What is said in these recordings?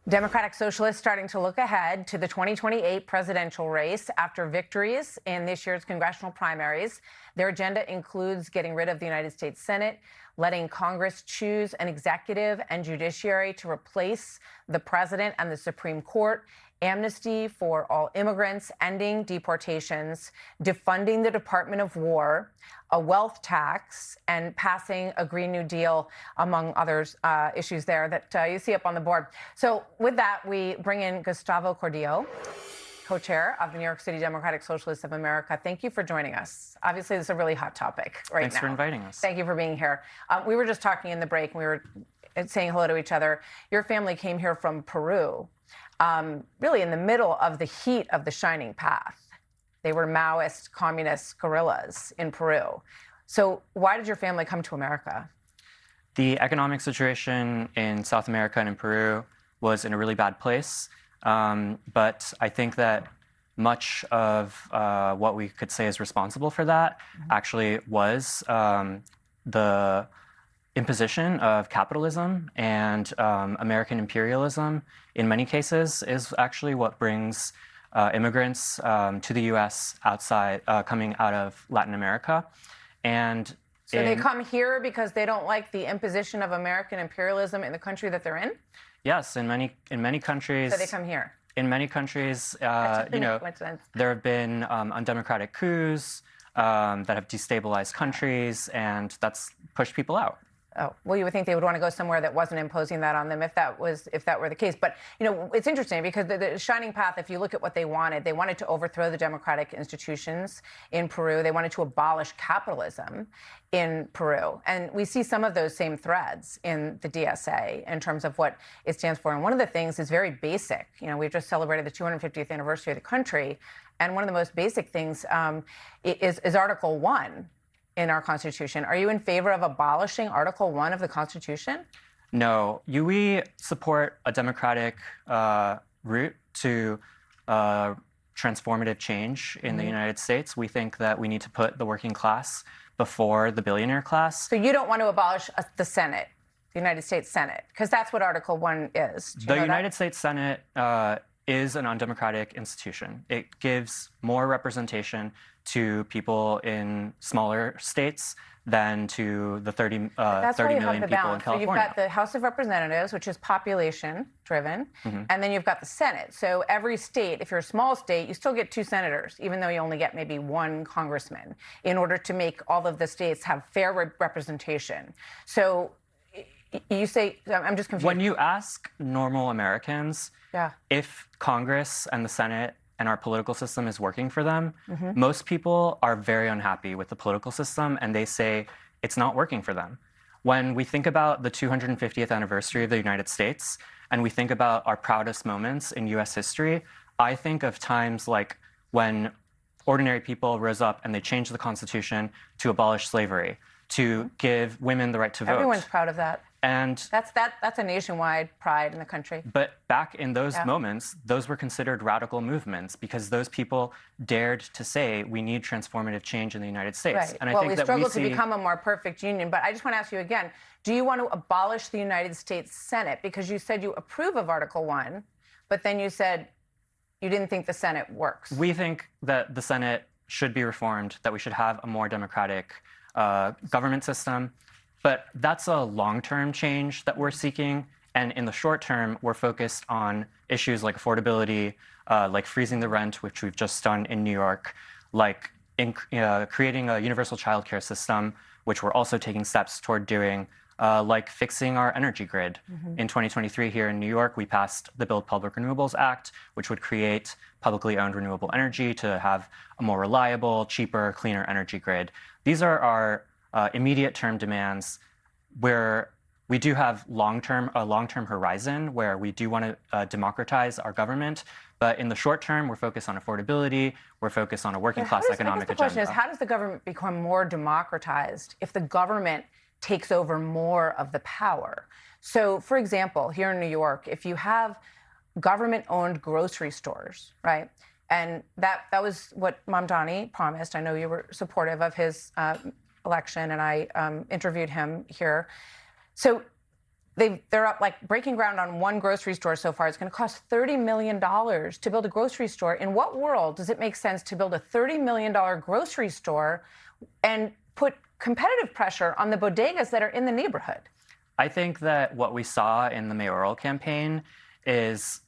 Democratic Socialists starting to look ahead to the 2028 presidential race after victories in this year's congressional primaries. Their agenda includes getting rid of the United States Senate, letting Congress choose an executive and judiciary to replace the president and the Supreme Court, amnesty for all immigrants, ending deportations, defunding the Department of War, a wealth tax, and passing a Green New Deal, among others issues there that you see up on the board. So with that, we bring in Gustavo Gordillo, co-chair of the New York City Democratic Socialists of America. Thank you for joining us. Obviously, this is a really hot topic right now. Thanks for inviting us. Thank you for being here. We were just talking in the break, and we were saying hello to each other. Your family came here from Peru, really in the middle of the heat of the Shining Path. They were Maoist communist guerrillas in Peru. So why did your family come to America? The economic situation in South America and in Peru was in a really bad place. But I think that much of what we could say is responsible for that actually was the imposition of capitalism, and American imperialism in many cases is actually what brings immigrants to the U.S. coming out of Latin America. And so they come here because they don't like the imposition of American imperialism in the country that they're in? Yes, in many countries. So they come here. In many countries, there have been undemocratic coups that have destabilized countries, and that's pushed people out. Oh, well, you would think they would want to go somewhere that wasn't imposing that on them if that were the case. But, it's interesting because the Shining Path, if you look at what they wanted to overthrow the democratic institutions in Peru. They wanted to abolish capitalism in Peru. And we see some of those same threads in the DSA in terms of what it stands for. And one of the things is very basic. We've just celebrated the 250th anniversary of the country. And one of the most basic things is Article 1. In our Constitution. Are you in favor of abolishing Article 1 of the Constitution? No. We support a democratic route to transformative change in the United States. We think that we need to put the working class before the billionaire class. So you don't want to abolish the Senate, the United States Senate, because that's what Article 1 is. The United States Senate is an undemocratic institution. It gives more representation to people in smaller states than to the 30 million people in California. So you've got the House of Representatives, which is population-driven, and then you've got the Senate. So every state, if you're a small state, you still get 2 senators, even though you only get maybe 1 congressman, in order to make all of the states have fair representation. So you say, I'm just confused. When you ask normal Americans if Congress and the Senate and our political system is working for them, most people are very unhappy with the political system, and they say it's not working for them. When we think about the 250th anniversary of the United States, and we think about our proudest moments in U.S. history, I think of times like when ordinary people rose up and they changed the Constitution to abolish slavery, to give women the right to vote. Everyone's proud of that. And that's a nationwide pride in the country. But back in those moments, those were considered radical movements because those people dared to say we need transformative change in the United States. Right. And I well, think we that struggle to become a more perfect union. But I just want to ask you again, do you want to abolish the United States Senate? Because you said you approve of Article 1, but then you said you didn't think the Senate works. We think that the Senate should be reformed, that we should have a more democratic government system. But that's a long-term change that we're seeking. And in the short term, we're focused on issues like affordability, like freezing the rent, which we've just done in New York, like creating a universal childcare system, which we're also taking steps toward doing, like fixing our energy grid. In 2023 here in New York, we passed the Build Public Renewables Act, which would create publicly owned renewable energy to have a more reliable, cheaper, cleaner energy grid. These are our immediate term demands, where we do have a long-term horizon where we do want to democratize our government. But in the short term, we're focused on affordability. We're focused on a working class economic agenda. The question is, how does the government become more democratized if the government takes over more of the power? So, for example, here in New York, if you have government-owned grocery stores, right? And that was what Mamdani promised. I know you were supportive of his election, and I interviewed him here. So they're up like breaking ground on one grocery store so far. It's going to cost $30 million to build a grocery store. In what world does it make sense to build a $30 million grocery store and put competitive pressure on the bodegas that are in the neighborhood? I think that what we saw in the mayoral campaign is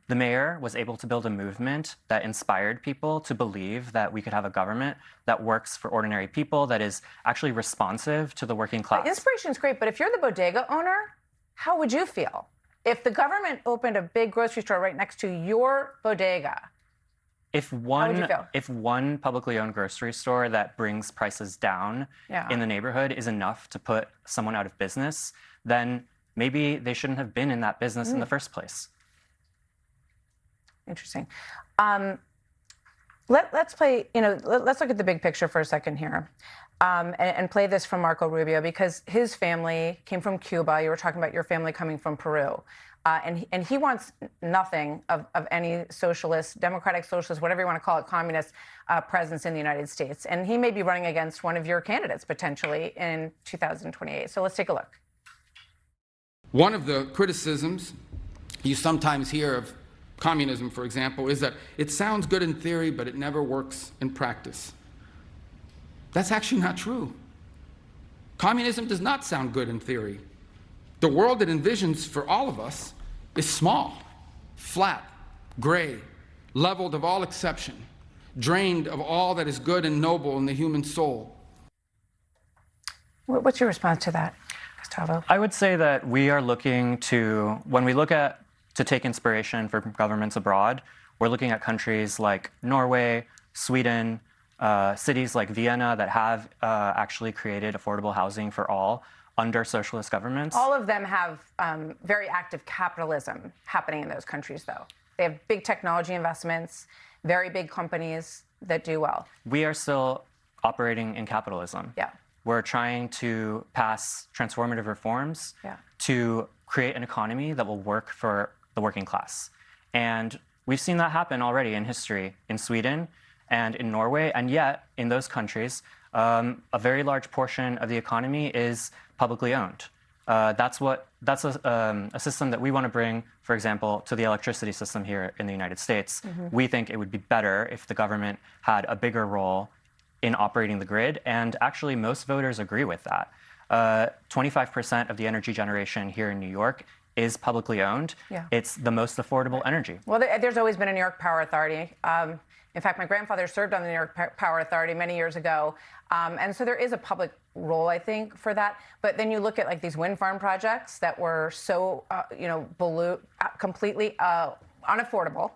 the mayor was able to build a movement that inspired people to believe that we could have a government that works for ordinary people, that is actually responsive to the working class. Inspiration is great, but if you're the bodega owner, how would you feel if the government opened a big grocery store right next to your bodega? If one publicly owned grocery store that brings prices down in the neighborhood is enough to put someone out of business, then maybe they shouldn't have been in that business in the first place. Interesting. Let's play, let's look at the big picture for a second here, and play this from Marco Rubio, because his family came from Cuba. You were talking about your family coming from Peru. And he wants nothing of any socialist, democratic socialist, whatever you want to call it, communist presence in the United States. And he may be running against one of your candidates potentially in 2028. So let's take a look. One of the criticisms you sometimes hear of communism, for example, is that it sounds good in theory, but it never works in practice. That's actually not true. Communism does not sound good in theory. The world it envisions for all of us is small, flat, gray, leveled of all exception, drained of all that is good and noble in the human soul. What's your response to that, Gustavo? I would say that we are looking to, when we look at to take inspiration from governments abroad, we're looking at countries like Norway, Sweden, cities like Vienna that have actually created affordable housing for all under socialist governments. All of them have very active capitalism happening in those countries, though. They have big technology investments, very big companies that do well. We are still operating in capitalism. Yeah. We're trying to pass transformative reforms to create an economy that will work for the working class. And we've seen that happen already in history in Sweden and in Norway, and yet in those countries, a very large portion of the economy is publicly owned. That's a system that we want to bring, for example, to the electricity system here in the United States. We think it would be better if the government had a bigger role in operating the grid, and actually most voters agree with that. 25% of the energy generation here in New York is publicly owned. It's the most affordable energy. Well, there's always been a New York Power Authority. In fact, my grandfather served on the New York Power Authority many years ago. And so there is a public role, I think, for that. But then you look at like these wind farm projects that were so, completely unaffordable.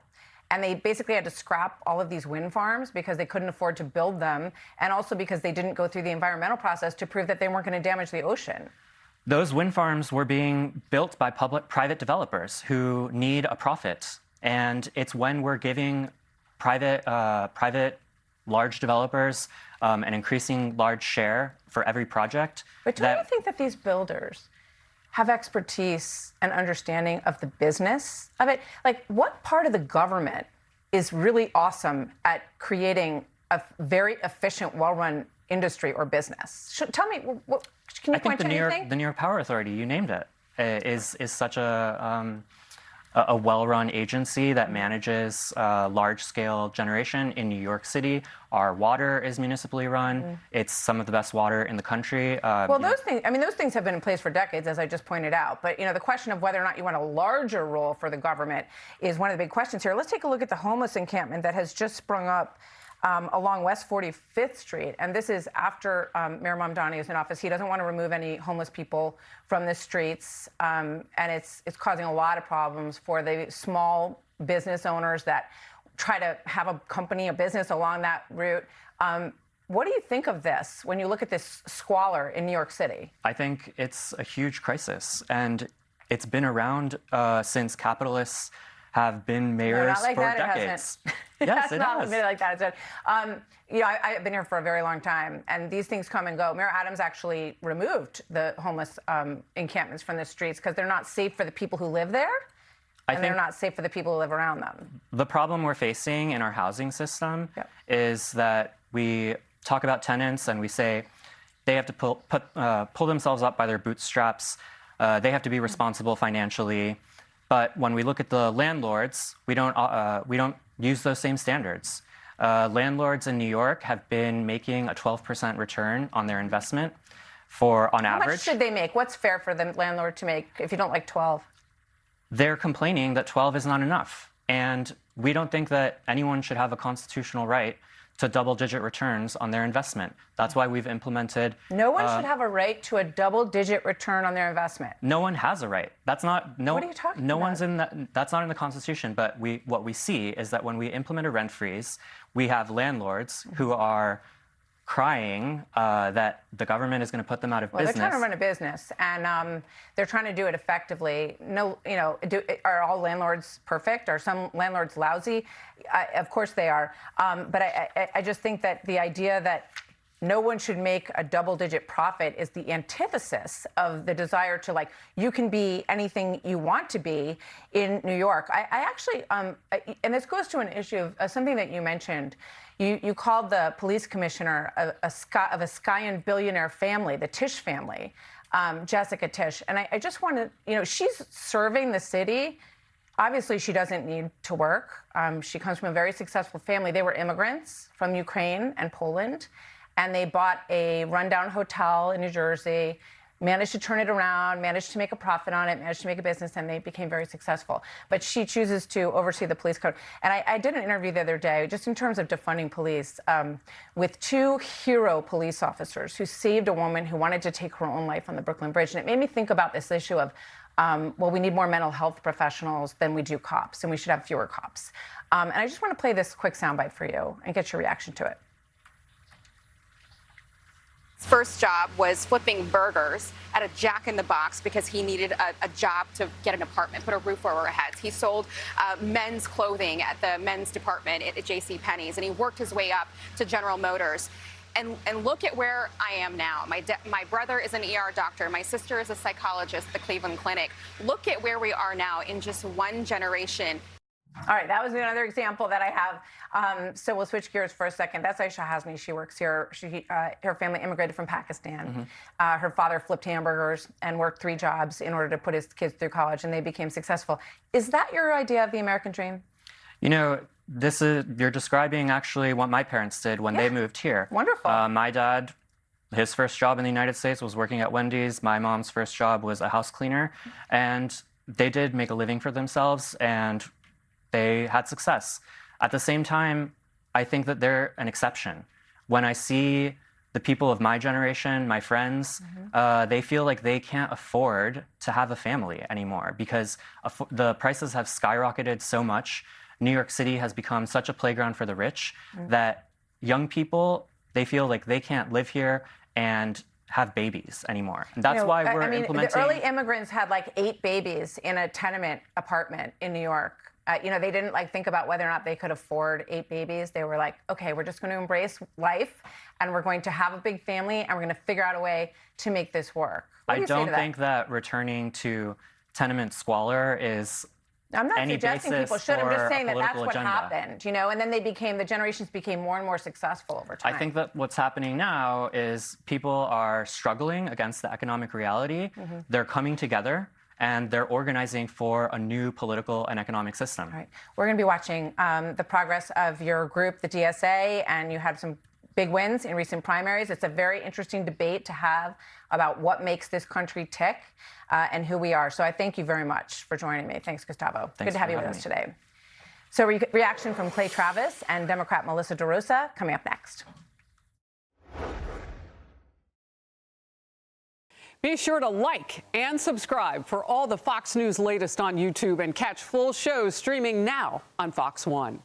And they basically had to scrap all of these wind farms because they couldn't afford to build them. And also because they didn't go through the environmental process to prove that they weren't going to damage the ocean. Those wind farms were being built by private developers who need a profit. And it's when we're giving private large developers an increasing large share for every project. But don't you think that these builders have expertise and understanding of the business of it? Like, what part of the government is really awesome at creating a very efficient, well-run industry or business? Tell me, can you point to anything? The New York Power Authority, you named it, is such a well-run agency that manages large-scale generation in New York City. Our water is municipally run. It's some of the best water in the country. Well, those things have been in place for decades, as I just pointed out. But the question of whether or not you want a larger role for the government is one of the big questions here. Let's take a look at the homeless encampment that has just sprung up along West 45th Street. And this is after Mayor Mamdani is in office. He doesn't want to remove any homeless people from the streets. And it's causing a lot of problems for the small business owners that try to have a company, a business along that route. What do you think of this when you look at this squalor in New York City? I think it's a huge crisis. And it's been around since capitalists have been mayors for decades. Yes, it has. Not like that. I've been here for a very long time, and these things come and go. Mayor Adams actually removed the homeless encampments from the streets because they're not safe for the people who live there, and they're not safe for the people who live around them. The problem we're facing in our housing system is that we talk about tenants and we say they have to pull themselves up by their bootstraps. They have to be responsible financially. But when we look at the landlords, we don't use those same standards. Landlords in New York have been making a 12% return on their investment on average. How much should they make? What's fair for the landlord to make if you don't like 12? They're complaining that 12 is not enough. And we don't think that anyone should have a constitutional right to double-digit returns on their investment. That's why we've implemented... No one should have a right to a double-digit return on their investment. No one has a right. That's not... What are you talking no about? one's in that. That's not in the Constitution. But what we see is that when we implement a rent freeze, we have landlords who are crying that the government is going to put them out of business. They're trying to run a business, and they're trying to do it effectively. No, are all landlords perfect? Are some landlords lousy? Of course they are. But I just think that the idea that no one should make a double-digit profit is the antithesis of the desire to, like, you can be anything you want to be in New York. I actually, and this goes to an issue of something that you mentioned. You called the police commissioner of a Skyan billionaire family, the Tisch family, Jessica Tisch. And I just want to, she's serving the city. Obviously, she doesn't need to work. She comes from a very successful family. They were immigrants from Ukraine and Poland. And they bought a rundown hotel in New Jersey, managed to turn it around, managed to make a profit on it, managed to make a business, and they became very successful. But she chooses to oversee the police code. And I did an interview the other day, just in terms of defunding police, with two hero police officers who saved a woman who wanted to take her own life on the Brooklyn Bridge. And it made me think about this issue of, well, we need more mental health professionals than we do cops, and we should have fewer cops. And I just want to play this quick soundbite for you and get your reaction to it. His first job was flipping burgers at a Jack in the Box because he needed a job to get an apartment, put a roof over our heads. He sold men's clothing at the men's department at JCPenney's, and he worked his way up to General Motors. And look at where I am now. My brother is an ER doctor. My sister is a psychologist at the Cleveland Clinic. Look at where we are now in just one generation. All right, that was another example that I have. So we'll switch gears for a second. That's Aisha Hazmi. She works here. Her family immigrated from Pakistan. Mm-hmm. Her father flipped hamburgers and worked 3 jobs in order to put his kids through college, and they became successful. Is that your idea of the American dream? You're describing actually what my parents did when they moved here. Wonderful. My dad, his first job in the United States was working at Wendy's. My mom's first job was a house cleaner, and they did make a living for themselves, and they had success. At the same time, I think that they're an exception. When I see the people of my generation, my friends, they feel like they can't afford to have a family anymore because the prices have skyrocketed so much. New York City has become such a playground for the rich that young people, they feel like they can't live here and have babies anymore. And that's why we're implementing... The early immigrants had like 8 babies in a tenement apartment in New York. They didn't think about whether or not they could afford 8 babies. They were like, okay, we're just going to embrace life, and we're going to have a big family, and we're going to figure out a way to make this work. I don't think that returning to tenement squalor is I'm not any suggesting basis people should. I'm just for saying a that that's political what agenda. happened, and then the generations became more and more successful over time. I think that what's happening now is people are struggling against the economic reality. They're coming together, and they're organizing for a new political and economic system. All right. We're going to be watching the progress of your group, the DSA, and you had some big wins in recent primaries. It's a very interesting debate to have about what makes this country tick and who we are. So I thank you very much for joining me. Thanks, Gustavo. Thanks Good to have you with us today. So reaction from Clay Travis and Democrat Melissa DeRosa coming up next. Be sure to like and subscribe for all the Fox News latest on YouTube and catch full shows streaming now on Fox One.